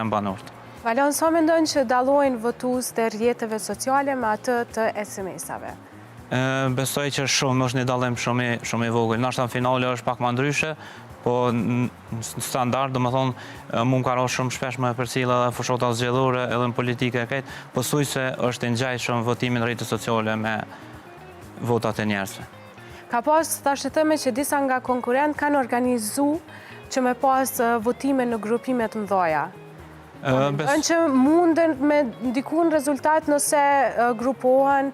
janë banorët. Valon, sa mendon që dallojnë votues të rrjeteve sociale me atë të SMS-ave? Besoj që shumë është një dallim shumë i vogël. Nashta në finale është pak më ndryshe, po në standard, do më thonë, mu më ka rrë shumë shpesh me përcjellë edhe fushota zgjedhore, edhe në politike e këtë, po thuj se është ngjajshëm votimin në rrjetet sociale me votat e njerëzve. Ka pas, thashë theme që disa nga konkurrent kanë organizu që me pas votime në grupimet mëdhaja. Në që munden me ndikun rezultat nëse grupohen